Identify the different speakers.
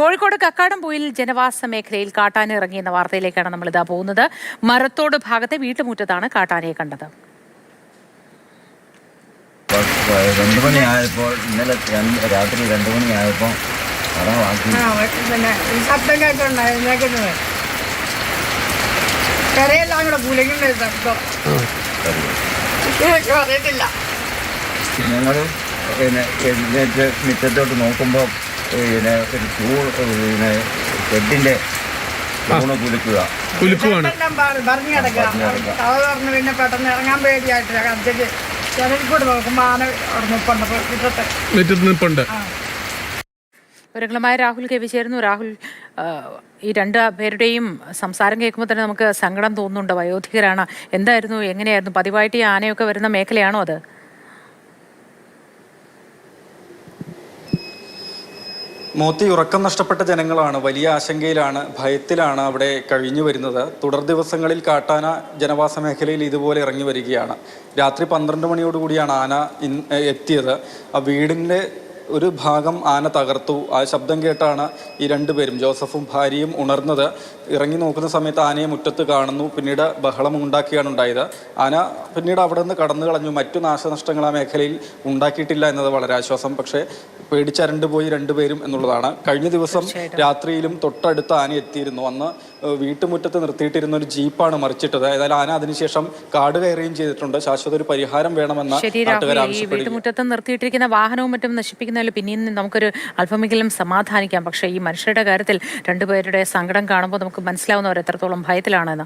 Speaker 1: കോഴിക്കോട് കക്കാടംപൊയിൽ ജനവാസ മേഖലയിൽ കാട്ടാന ഇറങ്ങിയെന്ന വാർത്തയിലേക്കാണ് നമ്മളിതാ പോകുന്നത്. മരത്തോട് ഭാഗത്തെ വീട്ടുമുറ്റത്താണ് കാട്ടാനയെ കണ്ടത്.
Speaker 2: 2 മണിയായപ്പോൾ ഇന്നലെ രാത്രി 2 മണിയായപ്പോൾ
Speaker 3: ശബ്ദം കേട്ടുണ്ടായിരുന്നേക്കുന്നത് കരയെല്ലാം കൂടെ പുലങ്ങുന്ന ശബ്ദം അറിയത്തില്ല.
Speaker 2: ഞങ്ങൾ എഴുന്നേറ്റ് മുറ്റത്തോട്ട് നോക്കുമ്പോൾ ഒരു ഷെഡിൻ്റെ തൂണ് കുലുക്കുവാണ്
Speaker 3: പറഞ്ഞു കിടക്കുക. അത് പറഞ്ഞ് പിന്നെ പെട്ടെന്ന് ഇറങ്ങാൻ പേടിയായിട്ട് അഞ്ചക്ക് ജനലിക്കൂടെ നോക്കുമ്പോൾ ആന മുറ്റത്ത് നിൽപ്പുണ്ട്.
Speaker 1: വിവരങ്ങളുമായി രാഹുൽ കെ വി ചേരുന്നു. രാഹുൽ, ഈ 2 പേരുടെയും സംസാരം കേൾക്കുമ്പോൾ തന്നെ നമുക്ക് സങ്കടം തോന്നുന്നുണ്ട്. വയോധികരാണ്. എന്തായിരുന്നു, എങ്ങനെയായിരുന്നു? പതിവായിട്ട് ഈ ആനയൊക്കെ വരുന്ന മേഖലയാണോ അത്?
Speaker 4: മോത്തി, ഉറക്കം നഷ്ടപ്പെട്ട ജനങ്ങളാണ്. വലിയ ആശങ്കയിലാണ്, ഭയത്തിലാണ് അവിടെ കഴിഞ്ഞു വരുന്നത്. തുടർ ദിവസങ്ങളിൽ കാട്ടാന ജനവാസ മേഖലയിൽ ഇതുപോലെ ഇറങ്ങി വരികയാണ്. രാത്രി 12 മണിയോടുകൂടിയാണ് ആന എത്തിയത്. ആ വീടിൻ്റെ ഒരു ഭാഗം ആന തകർത്തു. ആ ശബ്ദം കേട്ടാണ് ഈ 2 പേരും, ജോസഫും ഭാര്യയും, ഉണർന്നത്. ഇറങ്ങി നോക്കുന്ന സമയത്ത് ആനയെ മുറ്റത്ത് കാണുന്നു. പിന്നീട് ബഹളം ഉണ്ടാക്കിയാണ് ഉണ്ടായത്. ആന പിന്നീട് അവിടെ നിന്ന് കടന്നു കളഞ്ഞു. മറ്റു നാശനഷ്ടങ്ങൾ ആ മേഖലയിൽ ഉണ്ടാക്കിയിട്ടില്ല എന്നത് വളരെ ആശ്വാസം. പക്ഷേ പേടിച്ചരണ്ട് പോയി 2 പേരും എന്നുള്ളതാണ്. കഴിഞ്ഞ ദിവസം രാത്രിയിലും തൊട്ടടുത്ത് ആന എത്തിയിരുന്നു. അന്ന് വീട്ടുമുറ്റത്ത് നിർത്തിയിട്ടിരുന്ന ഒരു ജീപ്പാണ് മറിച്ചിട്ടത്. ഏതായാലും ആന അതിനുശേഷം കാട് കയറുകയും ചെയ്തിട്ടുണ്ട്. ശാശ്വത ഒരു പരിഹാരം വേണമെന്ന് നാട്ടുകാർ ആവശ്യപ്പെടുന്നു.
Speaker 1: വീട്ടുമുറ്റത്ത് നിർത്തിയിട്ടിരിക്കുന്ന വാഹനവും മറ്റും നശിപ്പിക്കുന്നതിൽ പിന്നെയും നമുക്കൊരു അല്പമെങ്കിലും സമാധാനിക്കാം. പക്ഷേ ഈ മനുഷ്യരുടെ കാര്യത്തിൽ 2 പേരുടെ സങ്കടം കാണുമ്പോൾ നമുക്ക് മനസ്സിലാവുന്നവർ എത്രത്തോളം ഭയത്തിലാണെന്ന്.